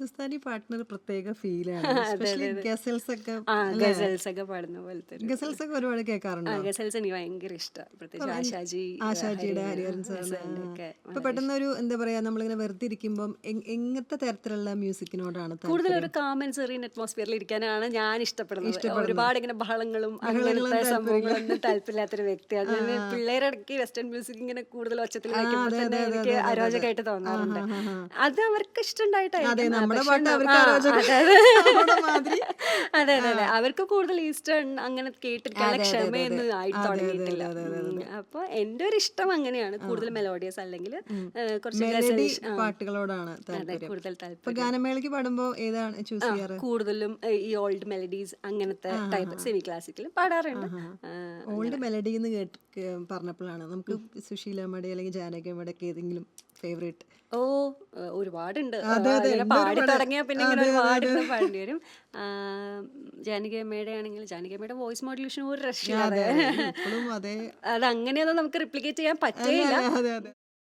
ഹിന്ദുസ്ഥാനി പാട്ടിനൊരു പ്രത്യേക ഫീലാണ്, അതെ എസ്പെഷ്യലി അതെ അതെ. ഗസൽസ് ഒക്കെ ആ അല്ലേ? ഗസൽസ് ഒക്കെ പാടുന്ന പോലത്തെ ഒരു ഗസൽസ് ഒക്കെ ഒരുപാട് കേൾക്കാറുണ്ടോ? ഗസൽസ് എനിക്ക് ഭയങ്കര ഇഷ്ടമാണ്, പ്രത്യേകിച്ച് ഇപ്പം ആശാജി ആശാജിയുടെ ഹരിഹരൻ സാറിന്റെ ഗസലിന്റെ ഒക്കെ ഇപ്പൊ വളരെ പെട്ടെന്ന് ഇഷ്ടം. ഒരു എന്താ പറയാ, നമ്മളിങ്ങനെ വെറുതെ ഇരിക്കുമ്പം എങ്ങനത്തെ തരത്തിലുള്ള മ്യൂസിക്കിനോടാണ് കൂടുതൽ ഒരു താല്പര്യം? കാം ആൻഡ് സെറീൻ അറ്റ്മോസ്ഫിയറിൽ ഇരിക്കാനാണ് ഞാൻ ഇഷ്ടപ്പെടുന്നത്. ഇഷ്ടപ്പെടുന്നത് ഒരുപാട് ഇങ്ങനെ ബഹളങ്ങളും ബഹളങ്ങളും അങ്ങനത്തെ താല്പര്യമില്ല. സംഭവങ്ങളൊന്നും താല്പര്യമില്ലാത്തൊരു വ്യക്തിയാണ് ഞാൻ. പിള്ളേരുടെ ഇടയ്ക്ക് വെസ്റ്റേൺ മ്യൂസിക് ഇങ്ങനെ കൂടുതൽ ഒച്ചത്തിൽ വെക്കുമ്പോൾ അതെ തന്നെ അതെ അതെ എനിക്ക് അതെ അതെ അതെ. അരോചകമായിട്ട് ആ തോന്നാറുണ്ട്. ഹാ ഹാ ഹാ. അത് അവർക്ക് അതെ, ഇഷ്ടമുണ്ടായിട്ടായിരിക്കും. നമ്മുടെ പക്ഷെ പാട്ട് അവർക്ക് ആ അരോചകം അതെ അതെ നമ്മുടെ മാതിരി. അതെ അതെ ആ അതെ, അവർക്ക് കൂടുതൽ ഈസ്റ്റേൺ അങ്ങനെ കേട്ടിരിക്കാനുള്ള അതെ അതെ അതെ അതെ ക്ഷമയൊന്നും ആയി അതെ അതെ തുടങ്ങിയിട്ടില്ല. അതെ അതെ അതെ. അപ്പോൾ എൻ്റെ ഒരു ഇഷ്ടം അങ്ങനെയാണ്, കൂടുതൽ മെലോഡിയസ് അല്ലെങ്കിൽ കുറച്ച് മെലഡി ഗസലിഷ്. ആ പാട്ടുകളോടാണ് അതെ, താല്പര്യം. കൂടുതൽ ഇപ്പൊ താല്പര്യം. ഗാനമേളയ്ക്ക് പാടുമ്പോ ഏതാണ് ചൂസ് ആ ചെയ്യാറ്? കൂടുതലും ഈ ഓൾഡ് മെലഡീസ് അങ്ങനത്തെ ആ ഹാ ടൈപ്പ് ഹാ. സെമി ക്ലാസിക്കലും പാടാറുണ്ട്. ആഹാ. ആ, ഓൾഡ് അങ്ങനെ. മെലഡി എന്ന് പറഞ്ഞപ്പോഴാണ് നമുക്ക് സുശീലമ്മയുടെ അല്ലെങ്കിൽ ജാനകിയമ്മയുടെ ഒക്കെ ഏതെങ്കിലും ഫേവറേറ്റ്? ഓ ഒരുപാടുണ്ട്. അതെ അതെ അങ്ങനെ ഉണ്ട് പാടി ഒരുപാട്. തുടങ്ങിയാൽ പിന്നെ ഇങ്ങനെ അതെ അതെ ഒരുപാട് അതെ ഇരുന്ന് പാടേണ്ടി വരും. ആ, ജാനകി അമ്മയുടെ ആണെങ്കിൽ ജാനകി അമ്മയുടെ വോയിസ് മോഡുലേഷൻ ഒരു രക്ഷയില്ലാതെ അതെ അതെ ഇപ്പോഴും അതെ. അത് അങ്ങനെയൊന്നും നമുക്ക് റിപ്ലിക്കേറ്റ് ചെയ്യാൻ അല്ല പറ്റേയില്ല. അല്ല അതെ അതെ.